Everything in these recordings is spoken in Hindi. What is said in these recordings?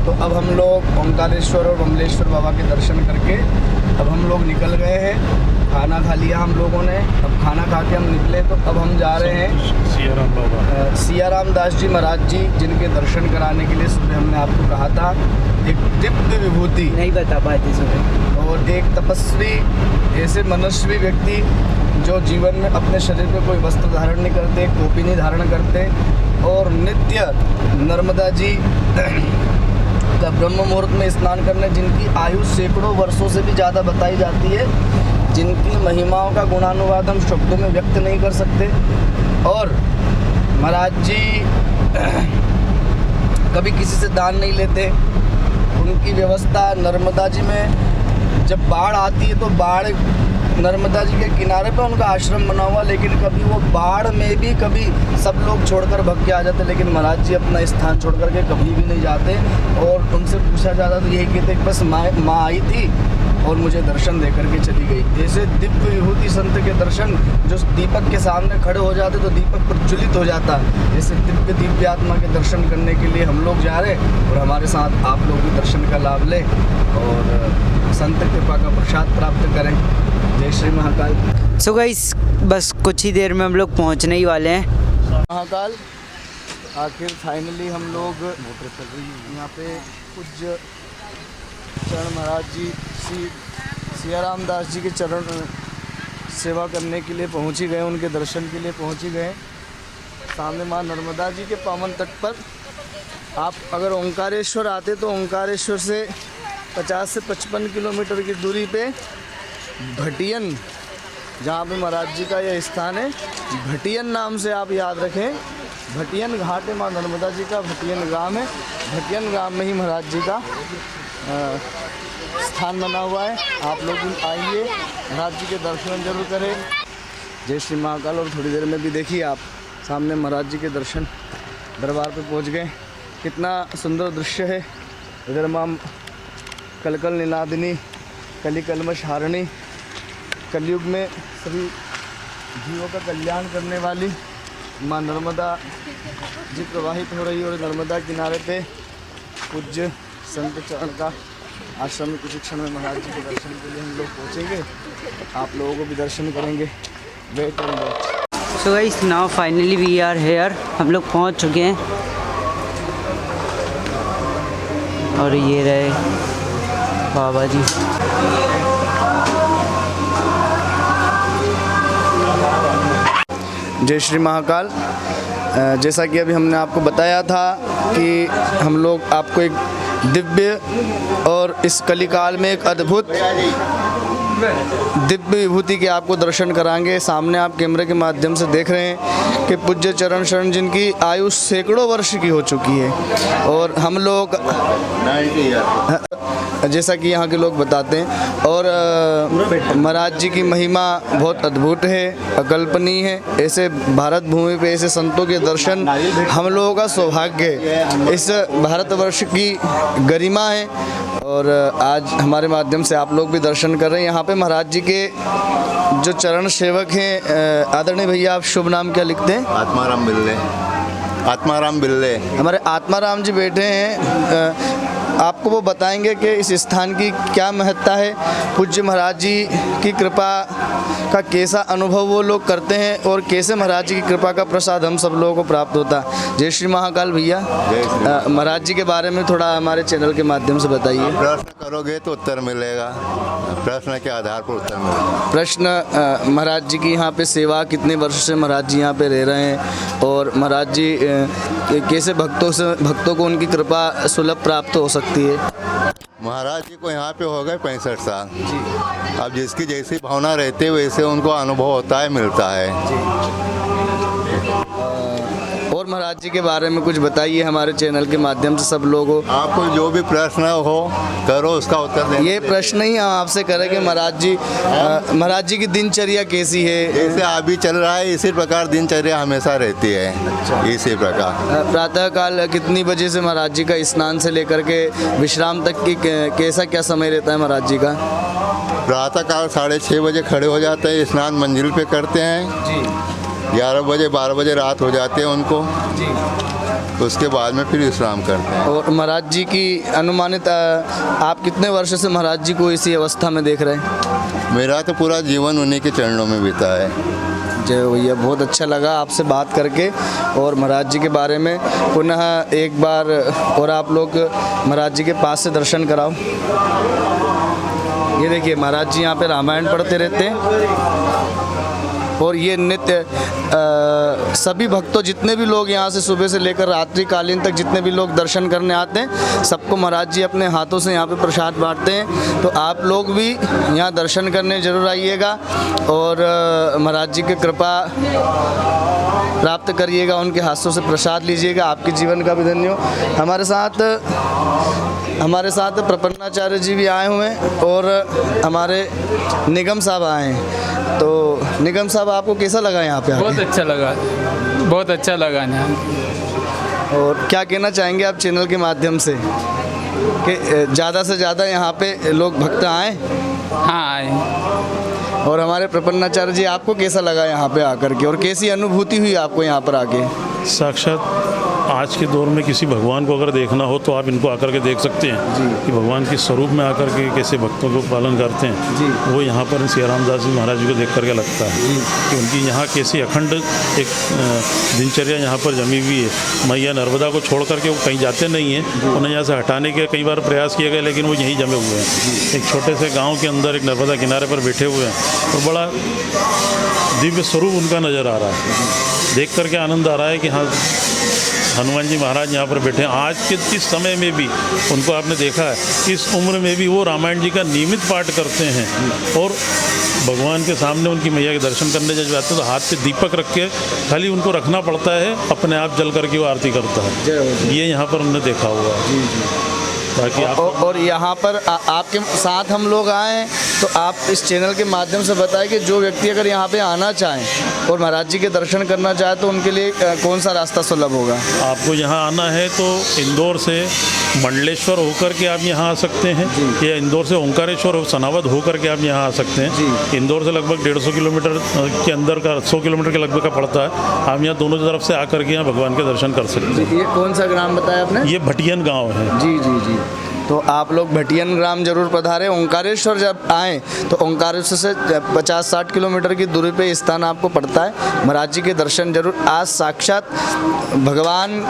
तो अब हम लोग ओंकारेश्वर और बमलेश्वर बाबा के दर्शन करके अब हम लोग निकल गए हैं। खाना खा लिया हम लोगों ने, अब खाना खा के हम निकले तो अब हम जा रहे हैं सियाराम बाबा, सियाराम दास जी महाराज जी, जिनके दर्शन कराने के लिए सुबह हमने आपको कहा था। एक दिव्य विभूति नहीं बता पाए थे सुबह। और एक तपस्वी, ऐसे मनस्वी व्यक्ति जो जीवन में अपने शरीर पे कोई वस्त्र धारण नहीं करते, टोपी नहीं धारण करते और नित्य नर्मदा जी का ब्रह्म मुहूर्त में स्नान करने, जिनकी आयु सैकड़ों वर्षों से भी ज़्यादा बताई जाती है, जिनकी महिमाओं का गुणानुवाद हम शब्दों में व्यक्त नहीं कर सकते। और महाराज जी कभी किसी से दान नहीं लेते। उनकी व्यवस्था नर्मदा जी में जब बाढ़ आती है तो बाढ़ नर्मदा जी के किनारे पे उनका आश्रम बना हुआ, लेकिन कभी वो बाढ़ में भी कभी सब लोग छोड़कर भग के आ जाते, लेकिन महाराज जी अपना स्थान छोड़ करके कभी भी नहीं जाते। और उनसे पूछा जाता तो यही कहते बस माँ आई थी और मुझे दर्शन दे करके चली गई। ऐसे दिव्य विभूति संत के दर्शन जो दीपक के सामने खड़े हो जाते तो दीपक प्रज्वलित हो जाता, ऐसे दिव्य आत्मा के दर्शन करने के लिए हम लोग जा रहे हैं और हमारे साथ आप लोग भी दर्शन का लाभ लें और संत कृपा का प्रसाद प्राप्त करें। जय श्री महाकाल। सो गाइस, बस कुछ ही देर में हम लोग पहुंचने ही वाले हैं महाकाल। आखिर फाइनली हम लोग यहाँ पे पूज्य चरण महाराज जी श्री सियाराम दास जी के चरण सेवा करने के लिए पहुँच ही गए, उनके दर्शन के लिए पहुँच ही गए। सामने माँ नर्मदा जी के पावन तट पर आप अगर ओंकारेश्वर आते तो ओंकारेश्वर से 50 से 55 किलोमीटर की दूरी पे भटियन, जहाँ पे महाराज जी का यह स्थान है, भटियन नाम से आप याद रखें। भटियन घाट है माँ नर्मदा जी का, भटियन गांव है। भटियन गांव में ही महाराज जी का स्थान बना हुआ है। आप लोग आइए, महाराज जी के दर्शन जरूर करें। जय श्री महाकाल। और थोड़ी देर में भी देखिए आप सामने महाराज जी के दर्शन दरबार पे पहुंच गए। कितना सुंदर दृश्य है। इधर माँ कलकल निनादिनी, कली कलमश हारिणी, कलयुग में सभी जीवों का कल्याण करने वाली माँ नर्मदा जी प्रवाहित हो रही है। और नर्मदा किनारे पे पूज्य संत चरण का आश्रम में कुछ क्षण में महाराज जी के दर्शन के लिए हम लोग पहुँचेंगे, आप लोगों को भी दर्शन करेंगे। Wait and watch. So guys, now finally we are here. हम लोग पहुंच चुके हैं और ये रहे बाबा जी। जय श्री महाकाल। जैसा कि अभी हमने आपको बताया था कि हम लोग आपको एक दिव्य और इस कलिकाल में एक अद्भुत दिव्य विभूति के आपको दर्शन कराएंगे। सामने आप कैमरे के माध्यम से देख रहे हैं कि पूज्य चरण शरण जिनकी आयु सैकड़ों वर्ष की हो चुकी है और हम लोग जैसा कि यहाँ के लोग बताते हैं। और महाराज जी की महिमा बहुत अद्भुत है, अकल्पनीय है। ऐसे भारत भूमि पे ऐसे संतों के दर्शन हम लोगों का सौभाग्य है, इस भारतवर्ष की गरिमा है। और आज हमारे माध्यम से आप लोग भी दर्शन कर रहे हैं। यहाँ पे महाराज जी के जो चरण सेवक हैं, आदरणीय भैया आप शुभ नाम क्या लिखते हैं? आत्माराम बिल्ले। आत्माराम बिल्ले हमारे आत्माराम जी बैठे हैं। आपको वो बताएंगे कि इस स्थान की क्या महत्ता है, पूज्य महाराज जी की कृपा का कैसा अनुभव वो लोग करते हैं और कैसे महाराज जी की कृपा का प्रसाद हम सब लोगों को प्राप्त होता है। जय श्री महाकाल भैया। महाराज जी के बारे में थोड़ा हमारे चैनल के माध्यम से बताइए। प्रश्न करोगे तो उत्तर मिलेगा, प्रश्न के आधार पर उत्तर मिलेगा। प्रश्न, महाराज जी की यहाँ पे सेवा, कितने वर्ष से महाराज जी यहाँ पे रह रहे हैं और महाराज जी कैसे भक्तों को उनकी कृपा सुलभ प्राप्त हो सकती है? महाराज जी को यहाँ पे हो गए 65 साल जी। अब जिसकी जैसी भावना रहती है वैसे उनको अनुभव होता है, मिलता है। और महाराज जी के बारे में कुछ बताइए हमारे चैनल के माध्यम से सब लोगों। आपको जो भी प्रश्न हो करो, उसका उत्तर दें। ये प्रश्न ही हम आपसे करें कि महाराज जी की दिनचर्या कैसी है? जैसे अभी चल रहा है इसी प्रकार दिनचर्या हमेशा रहती है। इसी प्रकार प्रातःकाल कितनी बजे से महाराज जी का स्नान से लेकर के विश्राम तक की कैसा क्या समय रहता है महाराज जी का? प्रातःकाल 6:30 बजे खड़े हो जाते हैं, स्नान मंजिल पे करते हैं जी। 11 बजे 12 बजे रात हो जाते हैं उनको, जी। उसके बाद में फिर विश्राम करते हैं। और महाराज जी की अनुमानित आप कितने वर्ष से महाराज जी को इसी अवस्था में देख रहे हैं? मेरा तो पूरा जीवन उन्हीं के चरणों में बीता है। जय भैया, बहुत अच्छा लगा आपसे बात करके और महाराज जी के बारे में। पुनः एक बार और आप लोग महाराज जी के पास से दर्शन कराओ। ये देखिए महाराज जी यहाँ पे रामायण पढ़ते रहते हैं और ये नित्य सभी भक्तों, जितने भी लोग यहाँ से सुबह से लेकर रात्रि कालीन तक जितने भी लोग दर्शन करने आते हैं, सबको महाराज जी अपने हाथों से यहाँ पे प्रसाद बांटते हैं। तो आप लोग भी यहाँ दर्शन करने जरूर आइएगा और महाराज जी की कृपा प्राप्त करिएगा, उनके हाथों से प्रसाद लीजिएगा, आपके जीवन का भी धन्य हो। हमारे साथ प्रपन्नाचार्य जी भी आए हुए हैं और हमारे निगम साहब आए हैं। तो निगम साहब, आपको कैसा लगा यहाँ पे आके? बहुत अच्छा लगा, बहुत अच्छा लगा यहाँ। और क्या कहना चाहेंगे आप चैनल के माध्यम से कि ज़्यादा से ज़्यादा यहाँ पे लोग भक्त आएँ? हाँ आए। और हमारे प्रपन्नाचार्य जी, आपको कैसा लगा यहाँ पे आकर के और कैसी अनुभूति हुई आपको यहाँ पर आके? साक्षात आज के दौर में किसी भगवान को अगर देखना हो तो आप इनको आकर के देख सकते हैं कि भगवान के स्वरूप में आकर के कैसे भक्तों को पालन करते हैं। वो यहाँ पर सिया रामदास जी महाराज जी को देख करके लगता है कि उनकी यहाँ कैसी अखंड एक दिनचर्या यहाँ पर जमी हुई है। मैया नर्मदा को छोड़ करके वो कहीं जाते नहीं हैं, उन्हें यहाँ से हटाने के कई बार प्रयास किए गए, लेकिन वो यहीं जमे हुए हैं। एक छोटे से गाँव के अंदर एक नर्मदा किनारे पर बैठे हुए हैं और बड़ा दिव्य स्वरूप उनका नज़र आ रहा है। देख करके आनंद आ रहा है कि हाँ, हनुमान जी महाराज यहाँ पर बैठे हैं। आज के इस समय में भी उनको आपने देखा है, इस उम्र में भी वो रामायण जी का नियमित पाठ करते हैं और भगवान के सामने उनकी मैया के दर्शन करने जब जाते हैं तो हाथ पे दीपक रख के खाली उनको रखना पड़ता है, अपने आप जल करके वो आरती करता है। ये यहाँ पर हमने देखा हुआ है। ताकि आप और यहाँ पर आपके साथ हम लोग आए हैं, तो आप इस चैनल के माध्यम से बताएं कि जो व्यक्ति अगर यहाँ पे आना चाहें और महाराज जी के दर्शन करना चाहे तो उनके लिए कौन सा रास्ता सुलभ होगा? आपको यहाँ आना है तो इंदौर से मंडलेश्वर होकर के आप यहाँ आ सकते हैं, या इंदौर से ओंकारेश्वर और सनावद होकर के आप यहाँ आ सकते हैं। इंदौर से लगभग 150 किलोमीटर के अंदर का 100 किलोमीटर के लगभग का पड़ता है। आप यहाँ दोनों तरफ से आकर के यहाँ भगवान के दर्शन कर सकते हैं। ये कौन सा ग्राम बताया आपने? ये भटियन गाँव है। जी जी जी। तो आप लोग भटियन ग्राम जरूर पधारें। ओंकारेश्वर जब आएँ तो ओंकारेश्वर से 50-60 किलोमीटर की दूरी पे स्थान आपको पड़ता है। महाराज जी के दर्शन जरूर। आज साक्षात भगवान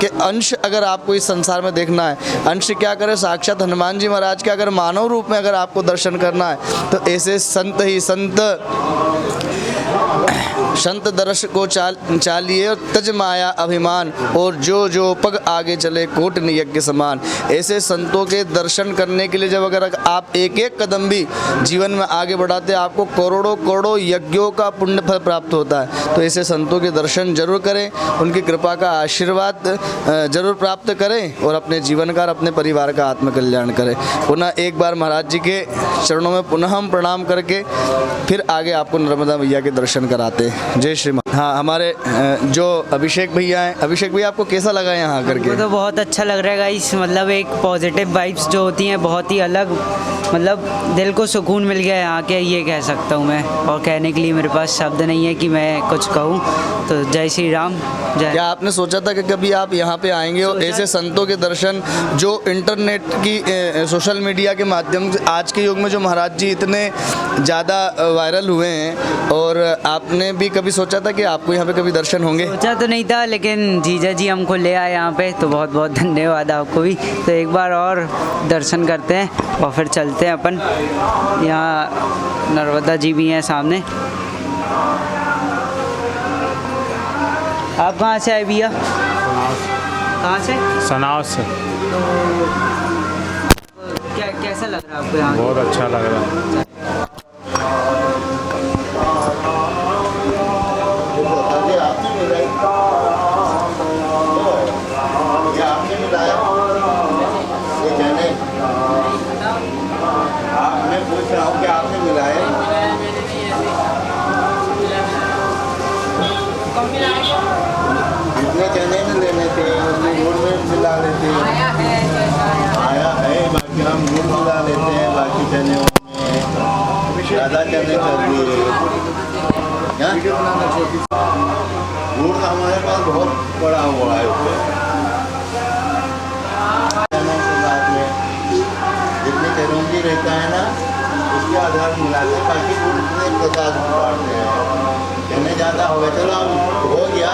के अंश अगर आपको इस संसार में देखना है, अंश क्या करे, साक्षात हनुमान जी महाराज के अगर मानव रूप में अगर आपको दर्शन करना है तो ऐसे संत ही संत दर्श को चालिए और तज माया अभिमान, और जो जो पग आगे चले कोट यज्ञ समान। ऐसे संतों के दर्शन करने के लिए जब अगर आप एक एक कदम भी जीवन में आगे बढ़ाते, आपको करोड़ों करोड़ों यज्ञों का पुण्य फल प्राप्त होता है। तो ऐसे संतों के दर्शन जरूर करें, उनकी कृपा का आशीर्वाद जरूर प्राप्त करें और अपने जीवन का और अपने परिवार का आत्मकल्याण करें। पुनः एक बार महाराज जी के चरणों में पुनः हम प्रणाम करके फिर आगे आपको नर्मदा मैया के दर्शन कराते हैं। जय श्री मां। हाँ, हमारे जो अभिषेक भैया हैं, अभिषेक भैया आपको कैसा लगा यहाँ आकर के? तो बहुत अच्छा लग रहा है गाइस, मतलब एक पॉजिटिव वाइब्स जो होती हैं बहुत ही अलग, मतलब दिल को सुकून मिल गया यहाँ के, ये कह सकता हूँ मैं। और कहने के लिए मेरे पास शब्द नहीं है कि मैं कुछ कहूँ। तो जय श्री राम। जय। क्या आपने सोचा था कि कभी आप यहाँ पे आएंगे और ऐसे संतों के दर्शन जो इंटरनेट की सोशल मीडिया के माध्यम से आज के युग में जो महाराज जी इतने ज़्यादा वायरल हुए हैं, और आपने भी कभी सोचा था कि आपको यहाँ पे कभी दर्शन होंगे? सोचा तो नहीं था, लेकिन जीजा जी हमको ले आए यहाँ पे, तो बहुत बहुत धन्यवाद आपको भी। तो एक बार और दर्शन करते हैं और फिर चलते हैं अपन। यहाँ नर्मदा जी भी हैं सामने। आप कहाँ से आए भैया? कहाँ से? सनाव से। क्या कैसा लग रहा है आपको यहाँ? बहुत अच्छा लग रहा है। जितने चने में लेने थे उसमें गुड़ में मिला लेते हैं। आया है, बाकी हम गुड़ मिला लेते हैं, बाकी चने में ज़्यादा चने कर दिए। 50 मिलाते हैं, बाकी पूरे 50 बांटते हैं। कहने ज़्यादा हो गया, चलो अब हो गया।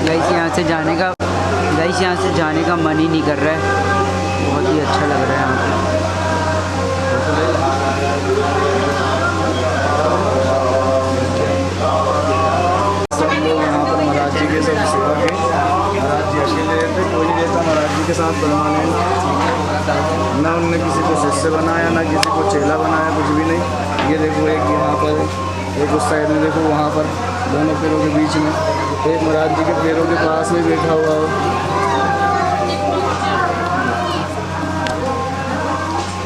गाइस यहाँ से जाने का मन ही नहीं कर रहा है, बहुत ही अच्छा लग रहा है यहाँ पे। सब लोग यहाँ पर महाराज जी के सब सेवा के, महाराज जी अकेले रहते, कोई नहीं रहता महाराज जी के साथ परमानेंट। ना उनने किसी को शिष्य बनाया, ना किसी को चेला बनाया, कुछ भी नहीं। ये देखो एक यहाँ पर, एक उस साइड में देखो, वहाँ पर दोनों पैरों के बीच में एक महाराज जी के पैरों के पास में बैठा हुआ हो,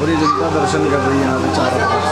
और ये जनता दर्शन कर रही है यहाँ पे चारों तरफ।